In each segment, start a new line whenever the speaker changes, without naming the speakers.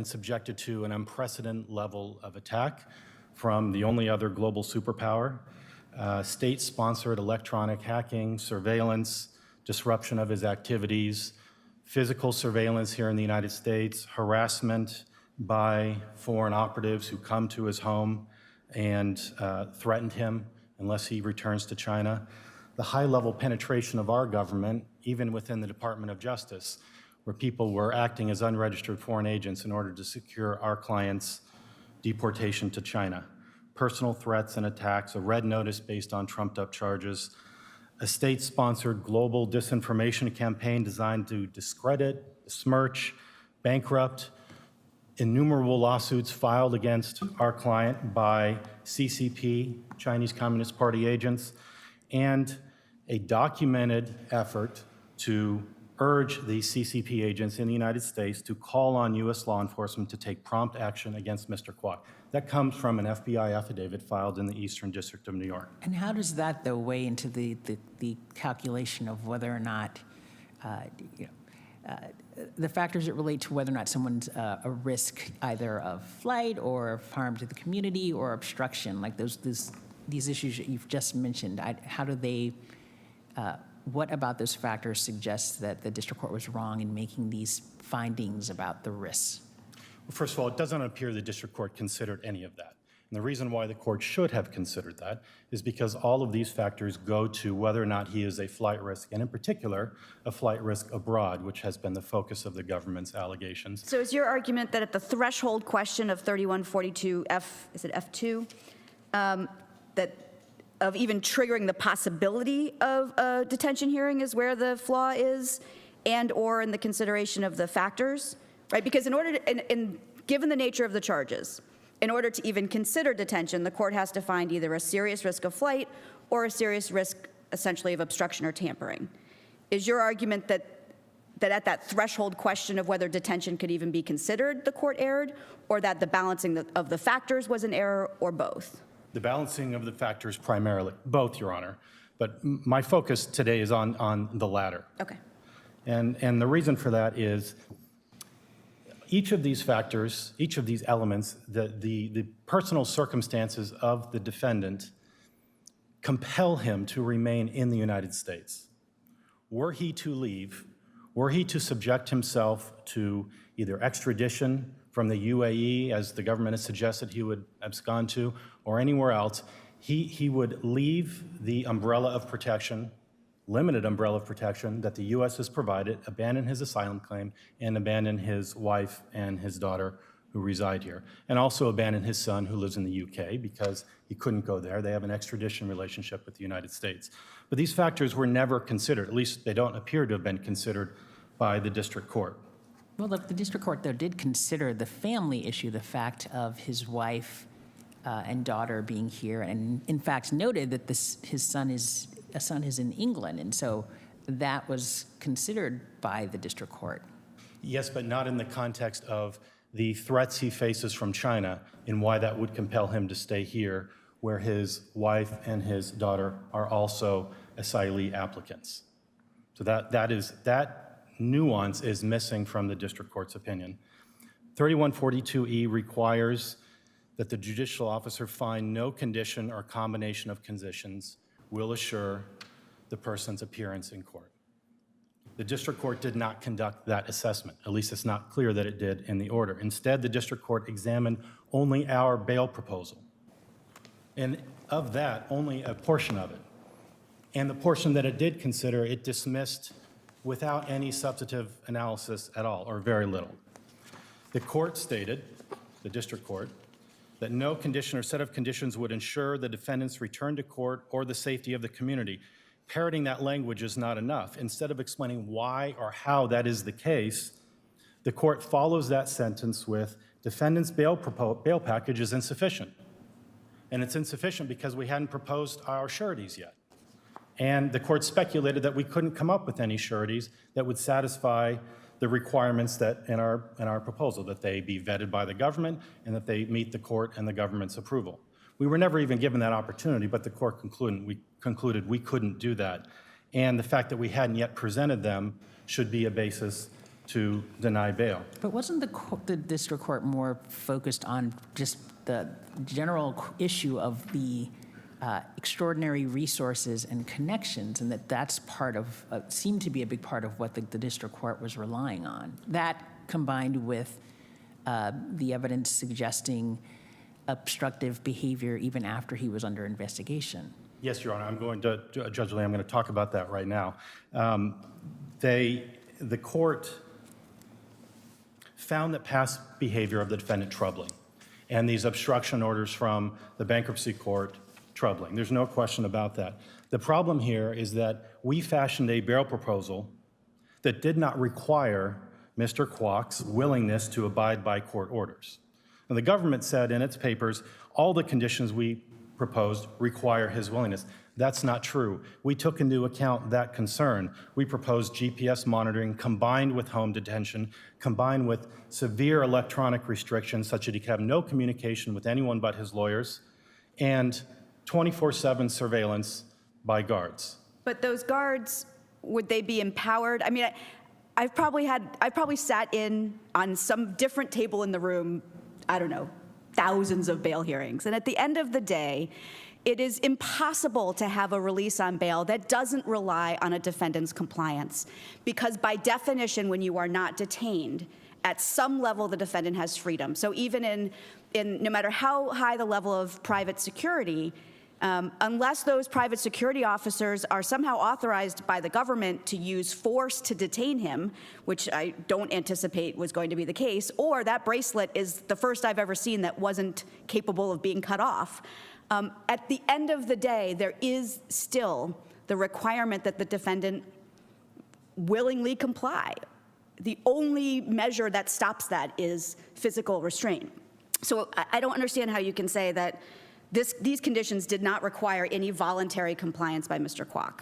subjected to an unprecedented level of attack from the only other global superpower, state-sponsored electronic hacking, surveillance, disruption of his activities, physical surveillance here in the United States, harassment by foreign operatives who come to his home and threatened him unless he returns to China, the high-level penetration of our government, even within the Department of Justice, where people were acting as unregistered foreign agents in order to secure our clients' deportation to China. Personal threats and attacks, a red notice based on trumped-up charges, a state-sponsored global disinformation campaign designed to discredit, besmirch, bankrupt, innumerable lawsuits filed against our client by CCP, Chinese Communist Party agents, and a documented effort to urge the CCP agents in the United States to call on U.S. law enforcement to take prompt action against Mr. Kwok. That comes from an FBI affidavit filed in the Eastern District of New York.
And how does that, though, weigh into the calculation of whether or not, the factors that relate to whether or not someone's a risk either of flight or of harm to the community or obstruction, like these issues that you've just mentioned? How do they, what about those factors suggests that the district court was wrong in making these findings about the risks?
Well, first of all, it doesn't appear the district court considered any of that. And the reason why the court should have considered that is because all of these factors go to whether or not he is a flight risk, and in particular, a flight risk abroad, which has been the focus of the government's allegations.
So is your argument that at the threshold question of 3142F, is it F2, that of even triggering the possibility of a detention hearing is where the flaw is, and or in the consideration of the factors, right? Because in order to, given the nature of the charges, in order to even consider detention, the court has to find either a serious risk of flight or a serious risk, essentially, of obstruction or tampering. Is your argument that at that threshold question of whether detention could even be considered, the court erred, or that the balancing of the factors was an error, or both?
The balancing of the factors primarily, both, Your Honor. But my focus today is on the latter.
Okay.
And the reason for that is each of these factors, each of these elements, the personal circumstances of the defendant compel him to remain in the United States. Were he to leave, were he to subject himself to either extradition from the UAE, as the government has suggested he would abscond to, or anywhere else, he would leave the umbrella of protection, limited umbrella of protection that the U.S. has provided, abandon his asylum claim, and abandon his wife and his daughter who reside here, and also abandon his son who lives in the U.K. because he couldn't go there. They have an extradition relationship with the United States. But these factors were never considered, at least they don't appear to have been considered by the district court.
Well, the district court, though, did consider the family issue, the fact of his wife and daughter being here, and in fact noted that his son is in England, and so that was considered by the district court.
Yes, but not in the context of the threats he faces from China and why that would compel him to stay here, where his wife and his daughter are also asylee applicants. So that nuance is missing from the district court's opinion. 3142E requires that the judicial officer find no condition or combination of conditions will assure the person's appearance in court. The district court did not conduct that assessment. At least it's not clear that it did in the order. Instead, the district court examined only our bail proposal. And of that, only a portion of it. And the portion that it did consider, it dismissed without any substantive analysis at all, or very little. The court stated, the district court, that no condition or set of conditions would ensure the defendant's return to court or the safety of the community. Parroting that language is not enough. Instead of explaining why or how that is the case, the court follows that sentence with, defendant's bail package is insufficient. And it's insufficient because we hadn't proposed our sureties yet. And the court speculated that we couldn't come up with any sureties that would satisfy the requirements that in our proposal, that they be vetted by the government and that they meet the court and the government's approval. We were never even given that opportunity, but the court concluded we couldn't do that. And the fact that we hadn't yet presented them should be a basis to deny bail.
But wasn't the district court more focused on just the general issue of the extraordinary resources and connections, and that's part of, seemed to be a big part of what the district court was relying on? That combined with the evidence suggesting obstructive behavior even after he was under investigation.
Yes, Your Honor, I'm going to, Judge Lee, I'm going to talk about that right now. The court found that past behavior of the defendant troubling, and these obstruction orders from the bankruptcy court troubling. There's no question about that. The problem here is that we fashioned a bail proposal that did not require Mr. Kwok's willingness to abide by court orders. And the government said in its papers, all the conditions we proposed require his willingness. That's not true. We took into account that concern. We proposed GPS monitoring combined with home detention, combined with severe electronic restrictions such that he could have no communication with anyone but his lawyers, and 24/7 surveillance by guards.
But those guards, would they be empowered? I mean, I've probably sat in on some different table in the room, I don't know, thousands of bail hearings. And at the end of the day, it is impossible to have a release on bail that doesn't rely on a defendant's compliance. Because by definition, when you are not detained, at some level the defendant has freedom. So even in no matter how high the level of private security, unless those private security officers are somehow authorized by the government to use force to detain him, which I don't anticipate was going to be the case, or that bracelet is the first I've ever seen that wasn't capable of being cut off. At the end of the day, there is still the requirement that the defendant willingly comply. The only measure that stops that is physical restraint. So I don't understand how you can say that these conditions did not require any voluntary compliance by Mr. Kwok.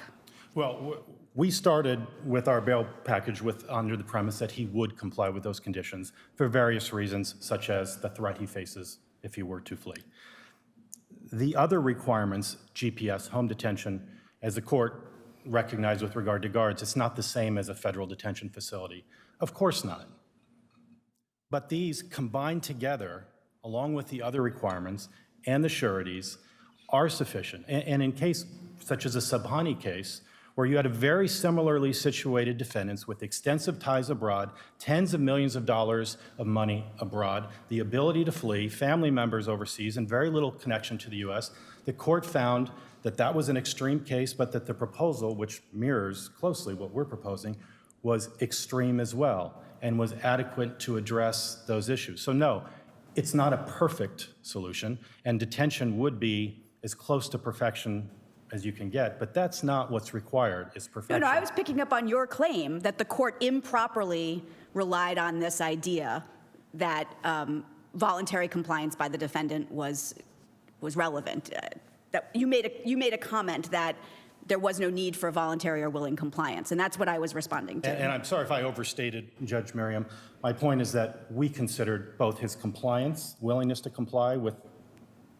Well, we started with our bail package under the premise that he would comply with those conditions for various reasons, such as the threat he faces if he were to flee. The other requirements, GPS, home detention, as the court recognized with regard to guards, it's not the same as a federal detention facility. Of course not. But these combined together, along with the other requirements and the sureties, are sufficient. And in case such as a Sabhani case, where you had a very similarly situated defendants with extensive ties abroad, tens of millions of dollars of money abroad, the ability to flee, family members overseas, and very little connection to the U.S., the court found that that was an extreme case, but that the proposal, which mirrors closely what we're proposing, was extreme as well and was adequate to address those issues. So no, it's not a perfect solution, and detention would be as close to perfection as you can get, but that's not what's required, is perfection.
No, I was picking up on your claim that the court improperly relied on this idea that voluntary compliance by the defendant was relevant. That you made a comment that there was no need for voluntary or willing compliance, and that's what I was responding to.
And I'm sorry if I overstated, Judge Merriam. My point is that we considered both his compliance, willingness to comply with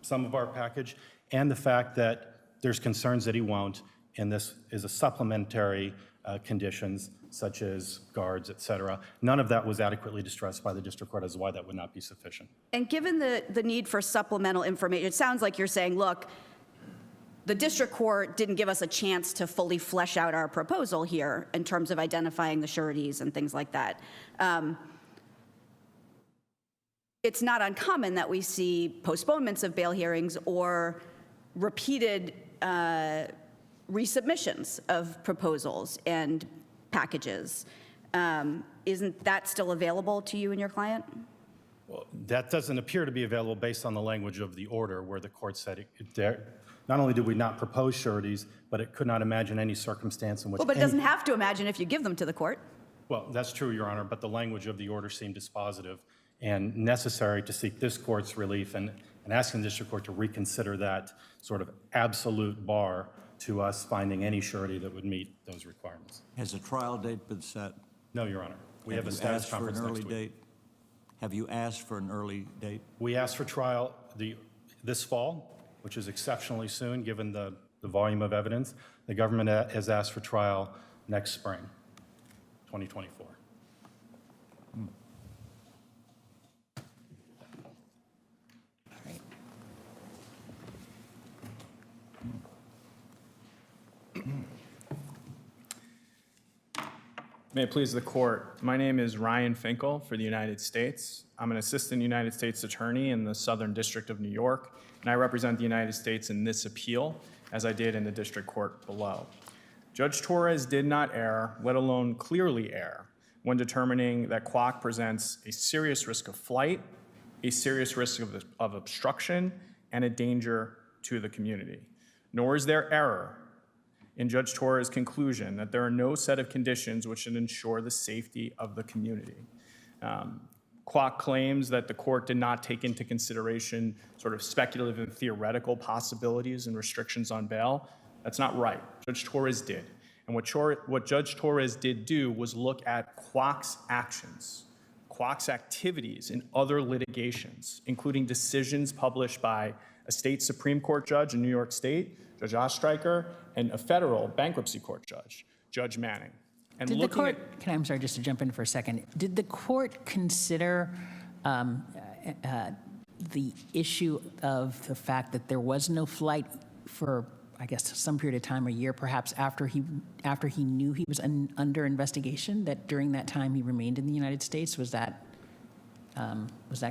some of our package, and the fact that there's concerns that he won't, and this is a supplementary conditions such as guards, et cetera. None of that was adequately distressed by the district court as to why that would not be sufficient.
And given the need for supplemental information, it sounds like you're saying, look, the district court didn't give us a chance to fully flesh out our proposal here in terms of identifying the sureties and things like that. It's not uncommon that we see postponements of bail hearings or repeated resubmissions of proposals and packages. Isn't that still available to you and your client?
Well, that doesn't appear to be available based on the language of the order where the court said not only did we not propose sureties, but it could not imagine any circumstance in which—
Well, but it doesn't have to imagine if you give them to the court.
Well, that's true, Your Honor, but the language of the order seemed dispositive and necessary to seek this court's relief and asking the district court to reconsider that sort of absolute bar to us finding any surety that would meet those requirements.
Has a trial date been set?
No, Your Honor. We have a status conference next week.
Date? Have you asked for an early date?
We asked for trial this fall, which is exceptionally soon given the volume of evidence. The government has asked for trial next spring, 2024.
May it please the court. My name is Ryan Finkel for the United States. I'm an assistant United States attorney in the Southern District of New York, and I represent the United States in this appeal, as I did in the district court below. Judge Torres did not err, let alone clearly err, when determining that Kwok presents a serious risk of flight, a serious risk of obstruction, and a danger to the community. Nor is there error in Judge Torres' conclusion that there are no set of conditions which should ensure the safety of the community. Kwok claims that the court did not take into consideration sort of speculative and theoretical possibilities and restrictions on bail. That's not right. Judge Torres did. And what Judge Torres did do was look at Kwok's actions, Kwok's activities in other litigations, including decisions published by a state Supreme Court judge in New York State, Judge Ostreicher, and a federal bankruptcy court judge, Judge Manning. And
Did the
looking
court, I'm sorry, just to jump in for a second. Did the court consider the issue of the fact that there was no flight for, I guess, some period of time, a year perhaps, after he knew he was under investigation, that during that time he remained in the United States? Was that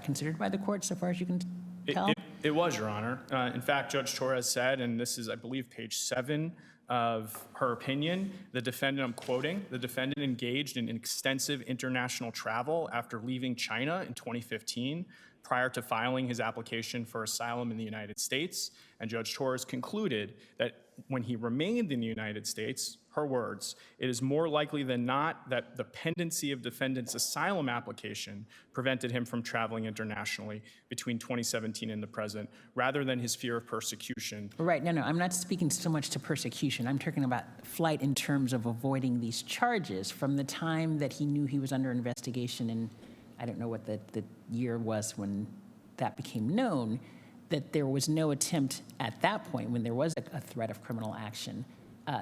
considered by the court so far as you can tell?
It was, Your Honor. In fact, Judge Torres said, and this is, I believe, page 7 of her opinion, the defendant, I'm quoting, the defendant engaged in extensive international travel after leaving China in 2015 prior to filing his application for asylum in the United States. And Judge Torres concluded that when he remained in the United States, her words, it is more likely than not that the pendency of defendant's asylum application prevented him from traveling internationally between 2017 and the present, rather than his fear of persecution.
Right, no, I'm not speaking so much to persecution. I'm talking about flight in terms of avoiding these charges from the time that he knew he was under investigation, and I don't know what the year was when that became known, that there was no attempt at that point, when there was a threat of criminal action,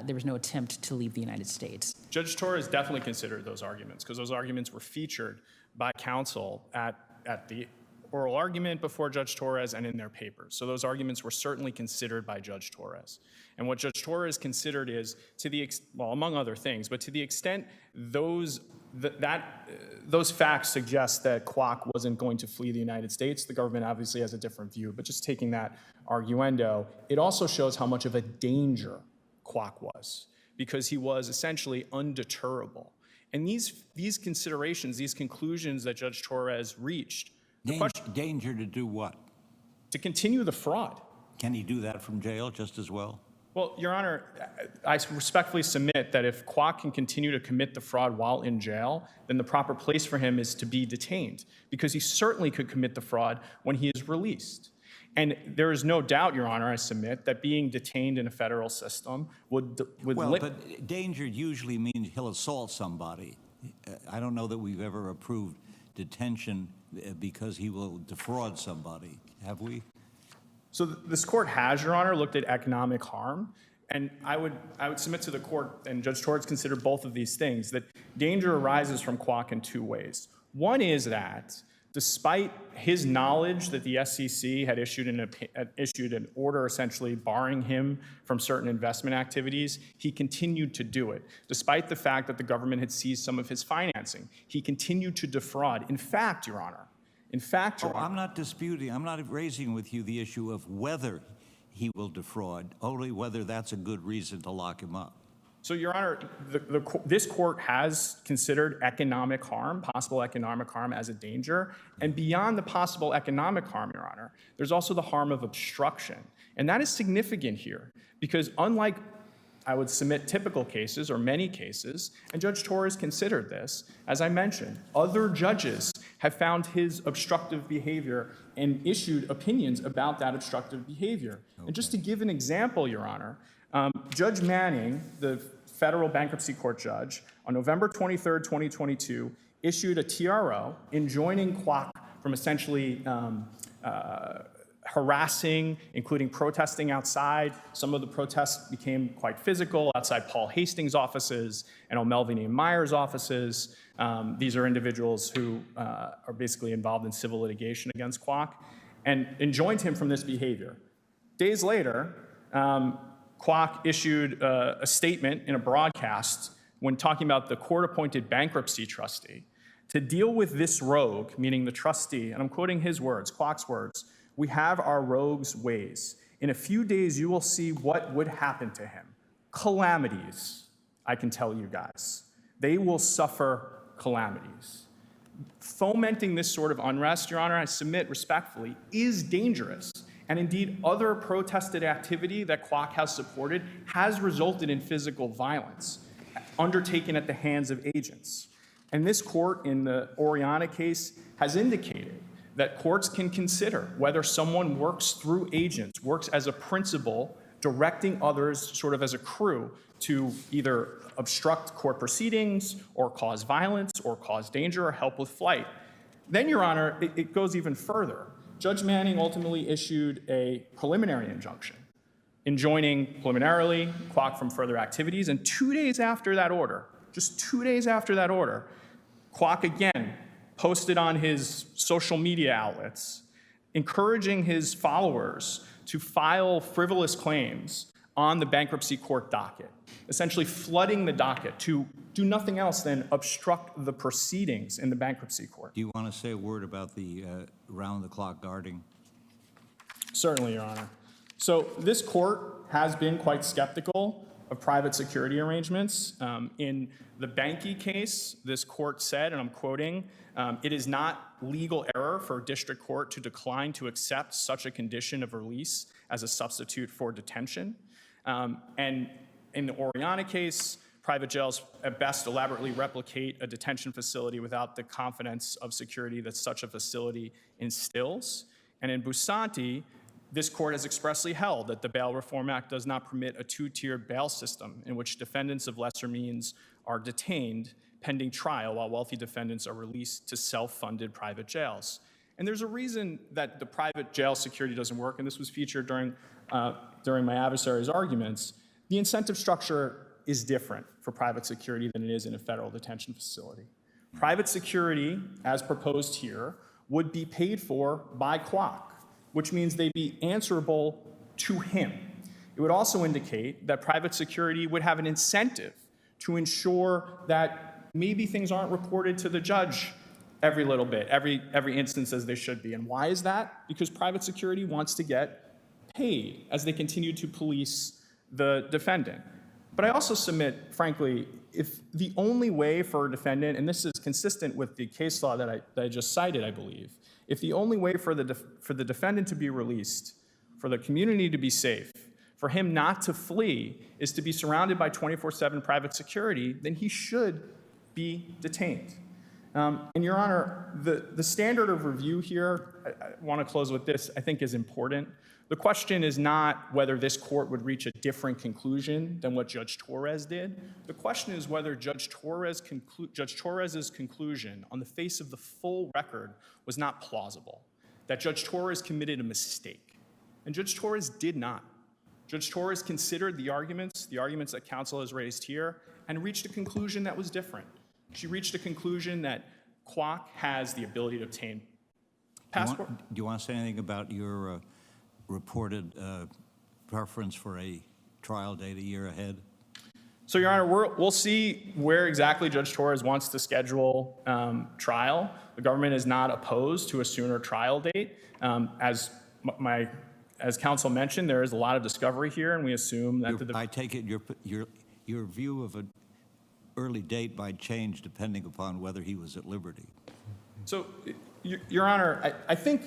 there was no attempt to leave the United States.
Judge Torres definitely considered those arguments, because those arguments were featured by counsel at the oral argument before Judge Torres and in their papers. So those arguments were certainly considered by Judge Torres. And what Judge Torres considered is, well, among other things, but to the extent those facts suggest that Kwok wasn't going to flee the United States, the government obviously has a different view, but just taking that arguendo, it also shows how much of a danger Kwok was, because he was essentially undeterrable. And these considerations, these conclusions that Judge Torres reached,
Danger to do what?
to continue the fraud.
Can he do that from jail just as well?
Well, Your Honor, I respectfully submit that if Kwok can continue to commit the fraud while in jail, then the proper place for him is to be detained, because he certainly could commit the fraud when he is released. And there is no doubt, Your Honor, I submit, that being detained in a federal system would
Well, but danger usually means he'll assault somebody. I don't know that we've ever approved detention because he will defraud somebody. Have we?
So this court has, Your Honor, looked at economic harm. And I would submit to the court, and Judge Torres considered both of these things, that danger arises from Kwok in two ways. One is that despite his knowledge that the SEC had issued an order essentially barring him from certain investment activities, he continued to do it. Despite the fact that the government had seized some of his financing, he continued to defraud. In fact, Your Honor,
I'm not disputing, I'm not raising with you the issue of whether he will defraud, only whether that's a good reason to lock him up.
So, Your Honor, this court has considered economic harm, possible economic harm, as a danger. And beyond the possible economic harm, Your Honor, there's also the harm of obstruction. And that is significant here, because unlike, I would submit, typical cases or many cases, and Judge Torres considered this, as I mentioned, other judges have found his obstructive behavior and issued opinions about that obstructive behavior. Okay. And just to give an example, Your Honor, Judge Manning, the federal bankruptcy court judge, on November 23rd, 2022, issued a TRO enjoining Kwok from essentially harassing, including protesting outside. Some of the protests became quite physical outside Paul Hastings' offices and O'Melveny and Myers' offices. These are individuals who are basically involved in civil litigation against Kwok, and enjoined him from this behavior. Days later, Kwok issued a statement in a broadcast when talking about the court-appointed bankruptcy trustee, to deal with this rogue, meaning the trustee, and I'm quoting his words, Kwok's words, "We have our rogue's ways. In a few days, you will see what would happen to him. Calamities, I can tell you guys. They will suffer calamities." Fomenting this sort of unrest, Your Honor, I submit respectfully, is dangerous. And indeed, other protested activity that Kwok has supported has resulted in physical violence undertaken at the hands of agents. And this court, in the Oriana case, has indicated that courts can consider whether someone works through agents, works as a principal, directing others sort of as a crew to either obstruct court proceedings or cause violence or cause danger or help with flight. Then, Your Honor, it goes even further. Judge Manning ultimately issued a preliminary injunction enjoining preliminarily Kwok from further activities. And 2 days after that order, just 2 days after that order, Kwok again posted on his social media outlets, encouraging his followers to file frivolous claims on the bankruptcy court docket, essentially flooding the docket to do nothing else than obstruct the proceedings in the bankruptcy court.
Do you want to say a word about the round-the-clock guarding?
Certainly, Your Honor. So this court has been quite skeptical of private security arrangements. In the Banky case, this court said, and I'm quoting, "It is not legal error for a district court to decline to accept such a condition of release as a substitute for detention." And in the Oriana case, private jails at best elaborately replicate a detention facility without the confidence of security that such a facility instills. And in Busanti, this court has expressly held that the Bail Reform Act does not permit a two-tiered bail system in which defendants of lesser means are detained pending trial while wealthy defendants are released to self-funded private jails. And there's a reason that the private jail security doesn't work, and this was featured during my adversary's arguments. The incentive structure is different for private security than it is in a federal detention facility. Private security, as proposed here, would be paid for by Kwok, which means they'd be answerable to him. It would also indicate that private security would have an incentive to ensure that maybe things aren't reported to the judge every little bit, every instance as they should be. And why is that? Because private security wants to get paid as they continue to police the defendant. But I also submit, frankly, if the only way for a defendant, and this is consistent with the case law that I just cited, I believe, if the only way for the defendant to be released, for the community to be safe, for him not to flee, is to be surrounded by 24/7 private security, then he should be detained. And Your Honor, the standard of review here, I want to close with this, I think is important. The question is not whether this court would reach a different conclusion than what Judge Torres did. The question is whether Judge Torres's conclusion on the face of the full record was not plausible, that Judge Torres committed a mistake. And Judge Torres did not. Judge Torres considered the arguments that counsel has raised here, and reached a conclusion that was different. She reached a conclusion that Kwok has the ability to obtain passport.
Do you want to say anything about your reported preference for a trial date a year ahead?
So, Your Honor, we'll see where exactly Judge Torres wants to schedule trial. The government is not opposed to a sooner trial date. As counsel mentioned, there is a lot of discovery here, and we assume that
I take it your view of an early date might change depending upon whether he was at liberty.
So, Your Honor, I think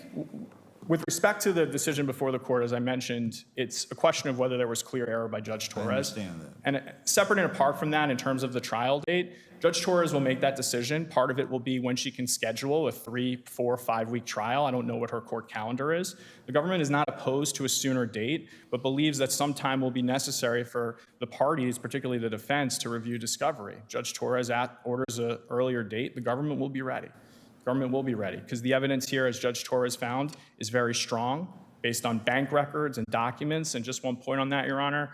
with respect to the decision before the court, as I mentioned, it's a question of whether there was clear error by Judge Torres.
I understand that.
And separate and apart from that, in terms of the trial date, Judge Torres will make that decision. Part of it will be when she can schedule a 3, 4, 5-week trial. I don't know what her court calendar is. The government is not opposed to a sooner date, but believes that some time will be necessary for the parties, particularly the defense, to review discovery. Judge Torres orders an earlier date. The government will be ready. Government will be ready, because the evidence here, as Judge Torres found, is very strong, based on bank records and documents. And just one point on that, Your Honor,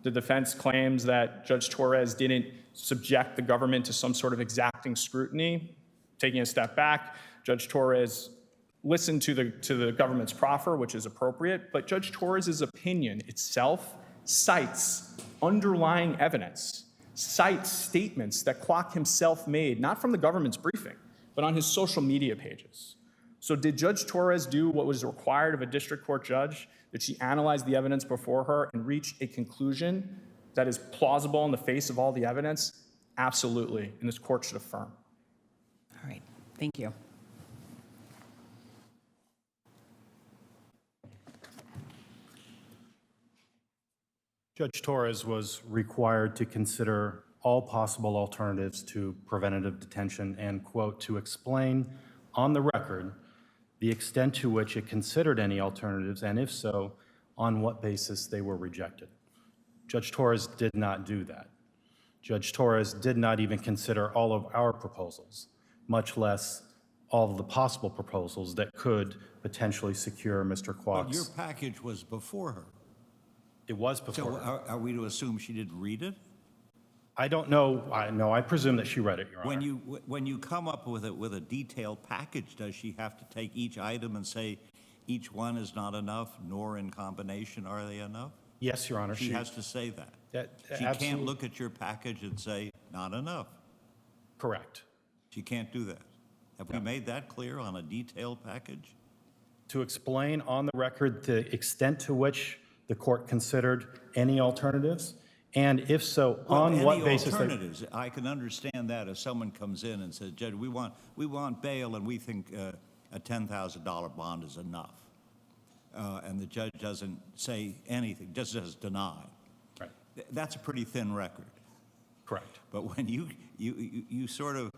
the defense claims that Judge Torres didn't subject the government to some sort of exacting scrutiny. Taking a step back, Judge Torres listened to the government's proffer, which is appropriate, but Judge Torres's opinion itself cites underlying evidence, cites statements that Kwok himself made, not from the government's briefing, but on his social media pages. So did Judge Torres do what was required of a district court judge? Did she analyze the evidence before her and reach a conclusion that is plausible in the face of all the evidence? Absolutely, and this court should affirm.
All right, thank you.
Judge Torres was required to consider all possible alternatives to preventative detention and, quote, to explain on the record the extent to which it considered any alternatives, and if so, on what basis they were rejected. Judge Torres did not do that. Judge Torres did not even consider all of our proposals, much less all of the possible proposals that could potentially secure Mr.
But your
Kwok's.
package was before her.
It was before.
So are we to assume she didn't read it?
I don't know. I presume that she read it, Your Honor.
When you come up with a detailed package, does she have to take each item and say each one is not enough, nor in combination are they enough?
Yes, Your Honor.
She has to say that. She can't look at your package and say, not enough.
Correct.
She can't do that. Have we made that clear on a detailed package?
To explain on the record the extent to which the court considered any alternatives, and if so, on what basis
Any
they...
alternatives, I can understand that if someone comes in and says, Judge, we want bail and we think a $10,000 bond is enough. And the judge doesn't say anything, just says deny.
Right.
That's a pretty thin record.
Correct.
But when you sort of,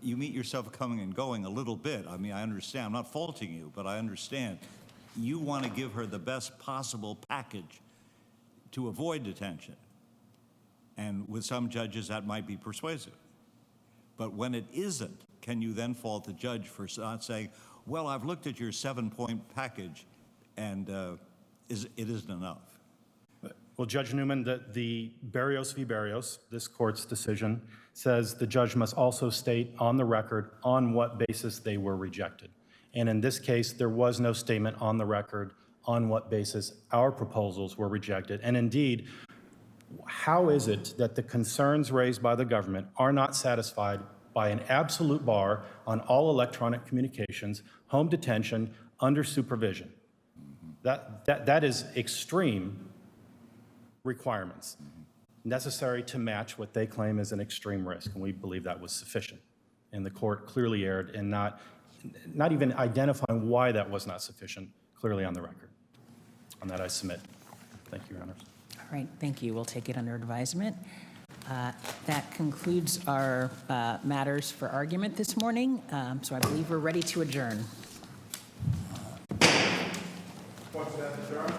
you meet yourself coming and going a little bit. I mean, I understand. I'm not faulting you, but I understand. You want to give her the best possible package to avoid detention. And with some judges, that might be persuasive. But when it isn't, can you then fault the judge for not saying, well, I've looked at your 7-point package, and it isn't enough?
Well, Judge Newman, the Barrios v. Barrios, this court's decision, says the judge must also state on the record on what basis they were rejected. And in this case, there was no statement on the record on what basis our proposals were rejected. And indeed, how is it that the concerns raised by the government are not satisfied by an absolute bar on all electronic communications, home detention, under supervision? That is extreme requirements necessary to match what they claim is an extreme risk, and we believe that was sufficient. And the court clearly erred in not even identifying why that was not sufficient clearly on the record. On that, I submit. Thank you, Your Honors.
All right, thank you. We'll take it under advisement. That concludes our matters for argument this morning, so I believe we're ready to adjourn.
Court is adjourned.